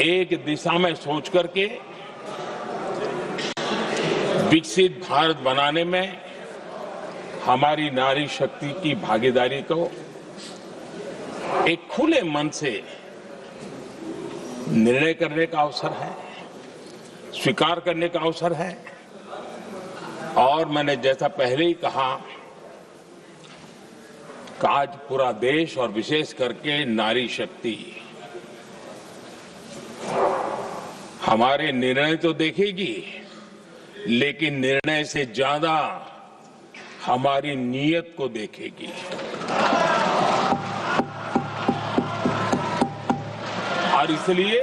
एक दिशा में सोच करके विकसित भारत बनाने में हमारी नारी शक्ति की भागीदारी को एक खुले मन से निर्णय करने का अवसर है, स्वीकार करने का अवसर है। और मैंने जैसा पहले ही कहा कि आज पूरा देश और विशेष करके नारी शक्ति हमारे निर्णय तो देखेगी, लेकिन निर्णय से ज्यादा हमारी नीयत को देखेगी। और इसलिए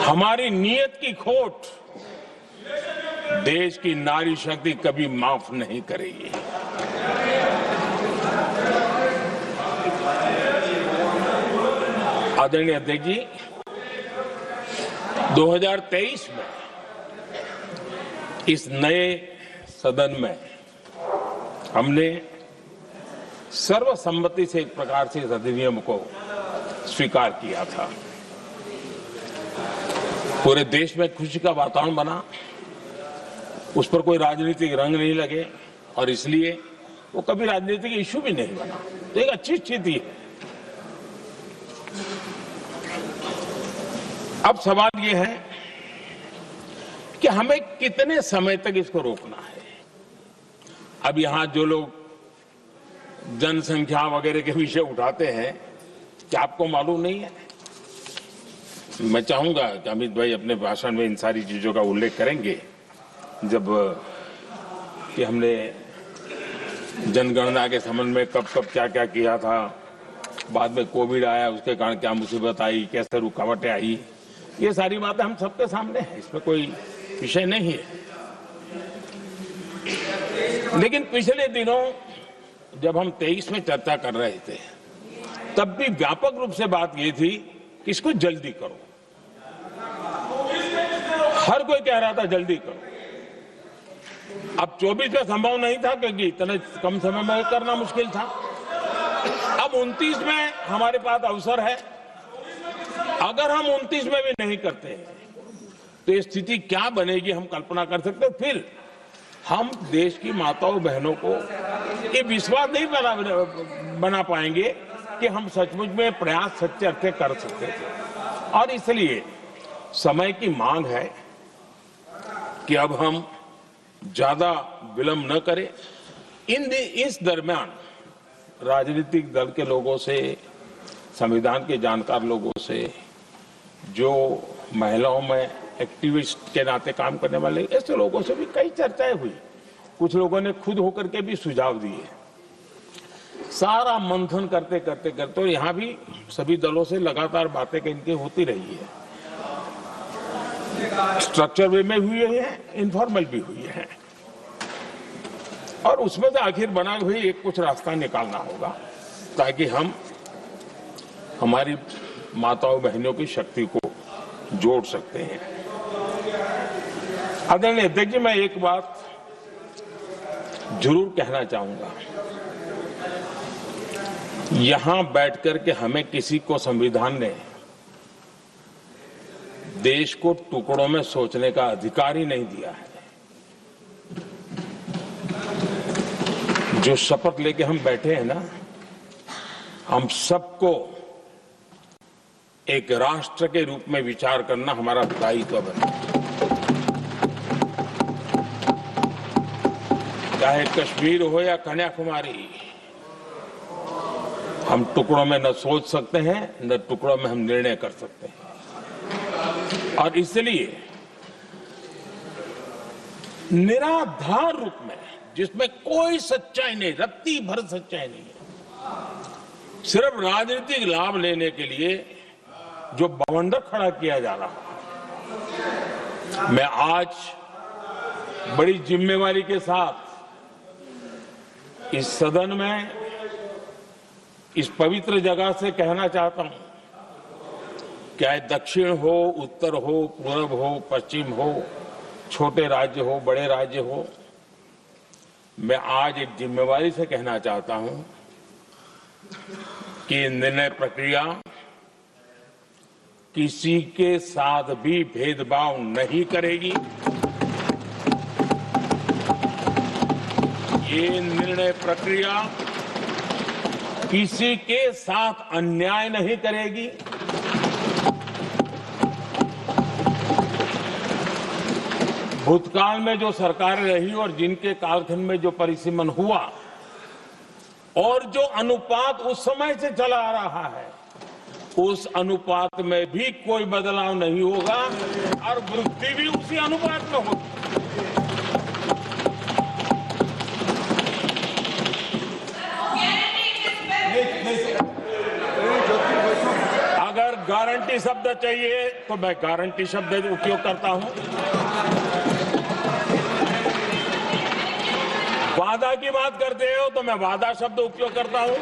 हमारी नीयत की खोट देश की नारी शक्ति कभी माफ नहीं करेगी। आदरणीय अध्यक्ष जी, 2023 में इस नए सदन में हमने सर्वसम्मति से एक प्रकार से इस अधिनियम को स्वीकार किया था। पूरे देश में खुशी का वातावरण बना, उस पर कोई राजनीतिक रंग नहीं लगे और इसलिए वो कभी राजनीतिक इश्यू भी नहीं बना। तो एक अच्छी स्थिति है। अब सवाल ये है कि हमें कितने समय तक इसको रोकना है। अब यहां जो लोग जनसंख्या वगैरह के विषय उठाते हैं, क्या आपको मालूम नहीं है? मैं चाहूंगा कि अमित भाई अपने भाषण में इन सारी चीजों का उल्लेख करेंगे, जब कि हमने जनगणना के संबंध में कब कब क्या क्या किया था, बाद में कोविड आया, उसके कारण क्या मुसीबत आई, कैसे रुकावटें आई, ये सारी बातें हम सबके सामने हैं, इसमें कोई विषय नहीं है। लेकिन पिछले दिनों जब हम 23 में चर्चा कर रहे थे, तब भी व्यापक रूप से बात ये थी कि इसको जल्दी करो। हर कोई कह रहा था जल्दी करो। अब 24 में संभव नहीं था क्योंकि इतने कम समय में करना मुश्किल था। अब 29 में हमारे पास अवसर है। अगर हम 29 में भी नहीं करते तो ये स्थिति क्या बनेगी हम कल्पना कर सकते। फिर हम देश की माताओं बहनों को ये विश्वास नहीं बना पाएंगे कि हम सचमुच में प्रयास सच्चे अर्थ कर सकते थे। और इसलिए समय की मांग है कि अब हम ज्यादा विलंब न करें। इस दरमियान राजनीतिक दल के लोगों से, संविधान के जानकार लोगों से, जो महिलाओं में एक्टिविस्ट के नाते काम करने वाले ऐसे लोगों से भी कई चर्चाएं हुई। कुछ लोगों ने खुद होकर के भी सुझाव दिए। सारा मंथन करते करते करते और यहाँ भी सभी दलों से लगातार बातें इनकी होती रही है। स्ट्रक्चर वे में हुई है, इनफॉर्मल भी हुई है, और उसमें से आखिर बना हुई एक कुछ रास्ता निकालना होगा ताकि हम हमारी माताओं बहनों की शक्ति को जोड़ सकते हैं। आदरणीय अध्यक्ष जी, मैं एक बात जरूर कहना चाहूंगा। यहां बैठकर के हमें किसी को संविधान ने देश को टुकड़ों में सोचने का अधिकार ही नहीं दिया है। जो शपथ लेके हम बैठे हैं ना, हम सबको एक राष्ट्र के रूप में विचार करना हमारा दायित्व है। चाहे कश्मीर हो या कन्याकुमारी, हम टुकड़ों में न सोच सकते हैं, न टुकड़ों में हम निर्णय कर सकते हैं। और इसलिए निराधार रूप में, जिसमें कोई सच्चाई नहीं, रत्ती भर सच्चाई नहीं है, सिर्फ राजनीतिक लाभ लेने के लिए जो बवंडर खड़ा किया जा रहा है, मैं आज बड़ी जिम्मेवारी के साथ इस सदन में, इस पवित्र जगह से कहना चाहता हूं, चाहे दक्षिण हो, उत्तर हो, पूर्व हो, पश्चिम हो, छोटे राज्य हो, बड़े राज्य हो, मैं आज एक जिम्मेवारी से कहना चाहता हूं कि निर्णय प्रक्रिया किसी के साथ भी भेदभाव नहीं करेगी। ये निर्णय प्रक्रिया किसी के साथ अन्याय नहीं करेगी। भूतकाल में जो सरकारें रही और जिनके कालखंड में जो परिसीमन हुआ और जो अनुपात उस समय से चला आ रहा है, उस अनुपात में भी कोई बदलाव नहीं होगा और वृद्धि भी उसी अनुपात में होगी। अगर गारंटी शब्द चाहिए तो मैं गारंटी शब्द उपयोग करता हूं। वादा की बात करते हो तो मैं वादा शब्द उपयोग करता हूं।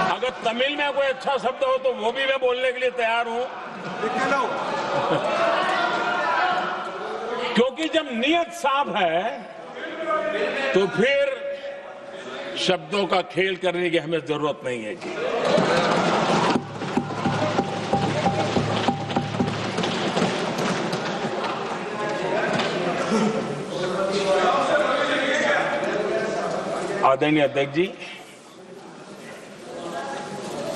अगर तमिल में कोई अच्छा शब्द हो तो वो भी मैं बोलने के लिए तैयार हूं। क्योंकि जब नियत साफ है तो फिर शब्दों का खेल करने की हमें जरूरत नहीं है जी। आदरणीय अध्यक्ष जी,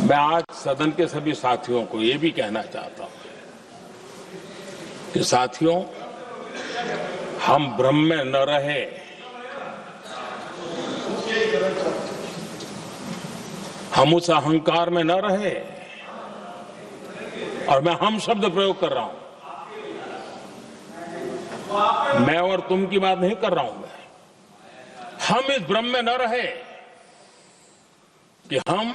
मैं आज सदन के सभी साथियों को ये भी कहना चाहता हूं कि साथियों, हम भ्रम में न रहे। हम उस अहंकार में न रहे। और मैं हम शब्द प्रयोग कर रहा हूं। मैं और तुम की बात नहीं कर रहा हूं। हम इस भ्रम में न रहे कि हम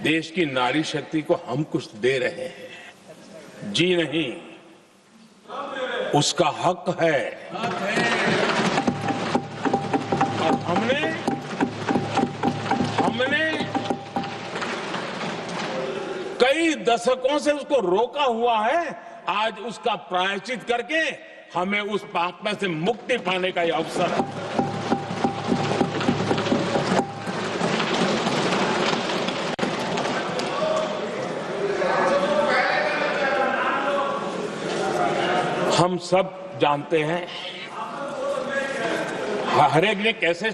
देश की नारी शक्ति को हम कुछ दे रहे हैं। जी नहीं, उसका हक है। और हमने कई दशकों से उसको रोका हुआ है। आज उसका प्रायश्चित करके हमें उस पाप में से मुक्ति पाने का यह अवसर है। हम सब जानते हैं हर एक ने कैसे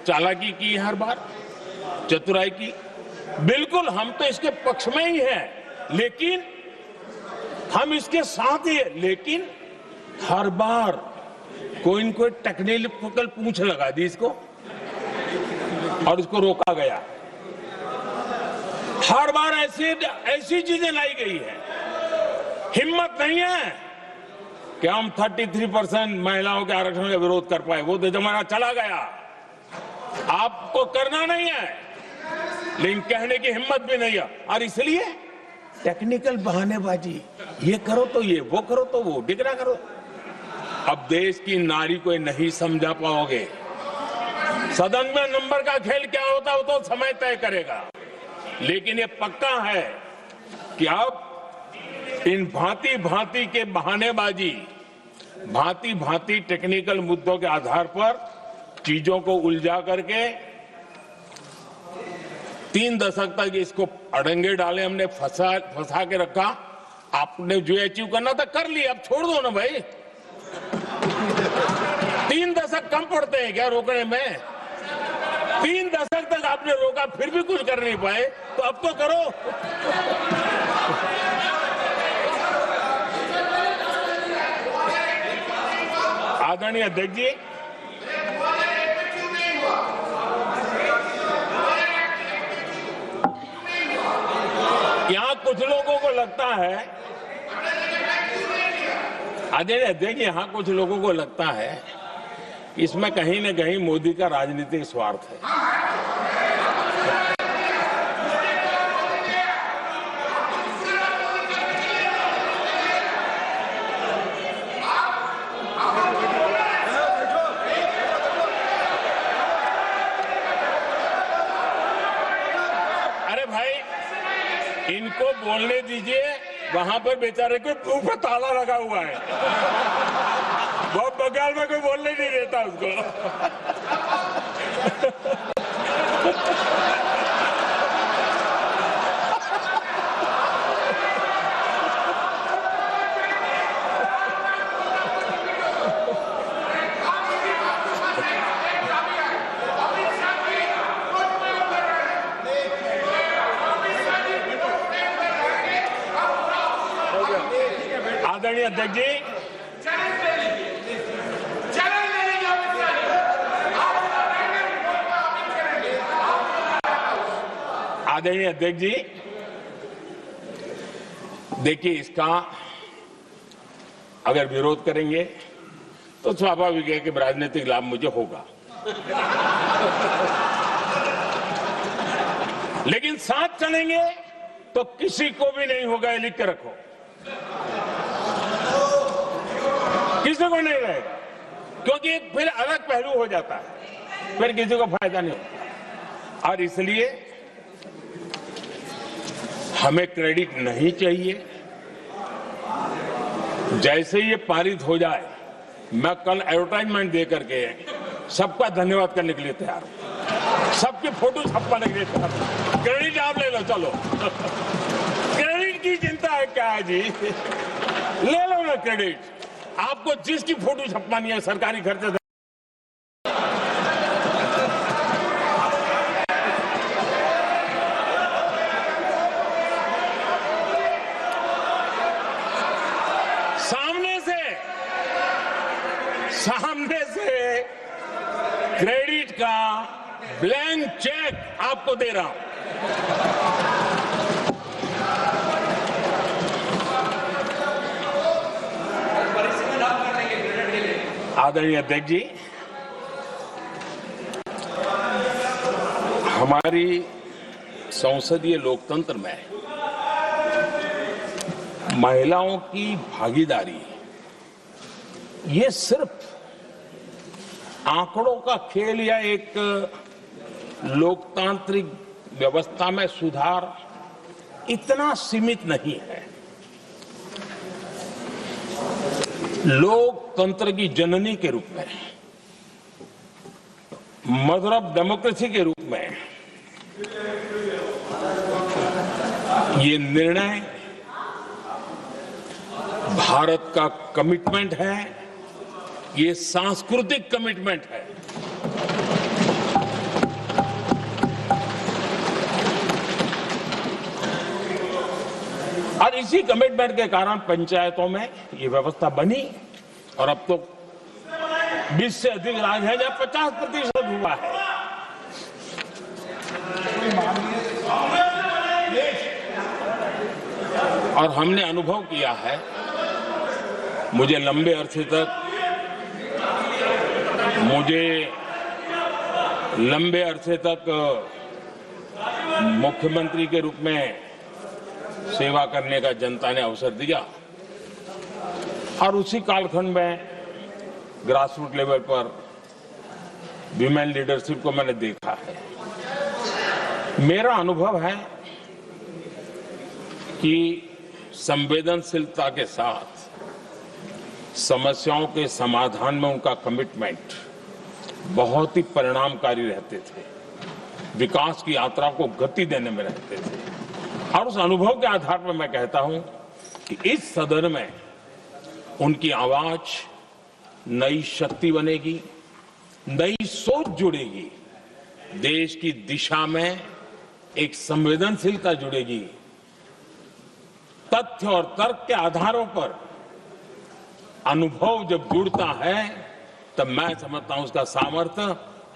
चालाकी की हर बार, चतुराई की। बिल्कुल हम तो इसके पक्ष में ही हैं, लेकिन हम इसके साथ ही हैं। लेकिन हर बार कोई न कोई टेक्निकल पूंछ लगा दी इसको और इसको रोका गया। हर बार ऐसी चीजें लाई गई है। हिम्मत नहीं है कि हम 33% महिलाओं के आरक्षण का विरोध कर पाए। वो तो जमाना चला गया। आपको करना नहीं है, लेकिन कहने की हिम्मत भी नहीं है। और इसलिए टेक्निकल बहानेबाजी, ये करो तो ये, वो करो तो वो, डिगरा करो। अब देश की नारी को नहीं समझा पाओगे। सदन में नंबर का खेल क्या होता है वो तो समय तय करेगा। लेकिन ये पक्का है कि अब इन भांति भांति के बहानेबाजी, भांति भांति टेक्निकल मुद्दों के आधार पर चीजों को उलझा करके 3 दशक तक इसको अड़ंगे डाले, हमने फंसा के रखा। आपने जो अचीव करना था कर लिया, अब छोड़ दो ना भाई। 3 दशक कम पड़ते हैं क्या रोकने में? 3 दशक तक आपने रोका, फिर भी कुछ कर नहीं पाए, तो अब तो करो। आदरणीय अध्यक्ष जी, यहां कुछ लोगों को लगता है, आदरणीय अध्यक्ष, यहां कुछ लोगों को लगता है इसमें कहीं न कहीं मोदी का राजनीतिक स्वार्थ है। इनको बोलने दीजिए, वहां पर बेचारे को मुंह पे ताला लगा हुआ है। वो बंगाल में कोई बोलने नहीं देता उसको। आदरणीय अध्यक्ष जी, आदरणीय अध्यक्ष जी, देखिए इसका अगर विरोध करेंगे तो स्वाभाविक है कि राजनीतिक लाभ मुझे होगा, लेकिन साथ चलेंगे तो किसी को भी नहीं होगा, ये लिख के रखो, किसी को नहीं रहेगा, क्योंकि फिर अलग पहलू हो जाता है, फिर किसी को फायदा नहीं होता। और इसलिए हमें क्रेडिट नहीं चाहिए। जैसे ये पारित हो जाए, मैं कल एडवर्टाइजमेंट दे करके सबका धन्यवाद करने के लिए तैयार हूं, सबकी फोटो छपवाने के लिए तैयार हूं। क्रेडिट आप ले लो, चलो क्रेडिट की चिंता है क्या है जी, ले लो ना क्रेडिट। आपको जिसकी फोटो छपवानी है सरकारी खर्चे सामने से क्रेडिट का ब्लैंक चेक आपको दे रहा हूं। आदरणीय अध्यक्ष जी, हमारी संसदीय लोकतंत्र में महिलाओं की भागीदारी ये सिर्फ आंकड़ों का खेल या एक लोकतांत्रिक व्यवस्था में सुधार इतना सीमित नहीं है। लोकतंत्र की जननी के रूप में, मदर ऑफ डेमोक्रेसी के रूप में ये निर्णय भारत का कमिटमेंट है, ये सांस्कृतिक कमिटमेंट है। और इसी कमिटमेंट के कारण पंचायतों में ये व्यवस्था बनी और अब तो 20 से अधिक राज्य है जहां 50% हुआ है। और हमने अनुभव किया है, मुझे लंबे अरसे तक मुख्यमंत्री के रूप में सेवा करने का जनता ने अवसर दिया और उसी कालखंड में ग्रासरूट लेवल पर विमेन लीडरशिप को मैंने देखा है। मेरा अनुभव है कि संवेदनशीलता के साथ समस्याओं के समाधान में उनका कमिटमेंट बहुत ही परिणामकारी रहते थे, विकास की यात्रा को गति देने में रहते थे। और उस अनुभव के आधार पर मैं कहता हूं कि इस सदन में उनकी आवाज नई शक्ति बनेगी, नई सोच जुड़ेगी, देश की दिशा में एक संवेदनशीलता जुड़ेगी। तथ्य और तर्क के आधारों पर अनुभव जब जुड़ता है तब मैं समझता हूं उसका सामर्थ्य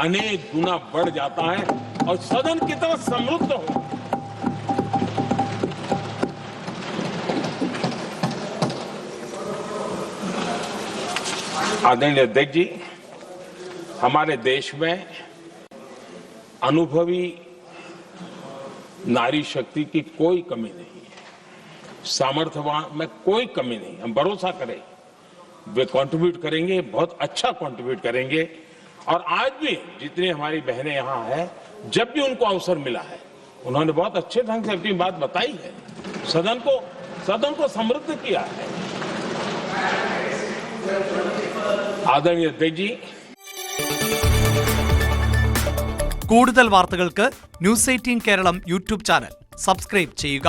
अनेक गुना बढ़ जाता है और सदन कितना समृद्ध हो। आदरणीय अध्यक्ष जी, हमारे देश में अनुभवी नारी शक्ति की कोई कमी नहीं है, सामर्थ्यवान में कोई कमी नहीं। हम भरोसा करें वे कंट्रीब्यूट करेंगे, बहुत अच्छा कंट्रीब्यूट करेंगे। और आज भी जितनी हमारी बहनें यहाँ हैं, जब भी उनको अवसर मिला है उन्होंने बहुत अच्छे ढंग से अपनी बात बताई है, सदन को समृद्ध किया है। आदरणीय अध्यक्ष जी, കൂടുതൽ വാർത്തകൾക്ക് news 18 Keralam YouTube channel subscribe ചെയ്യുക.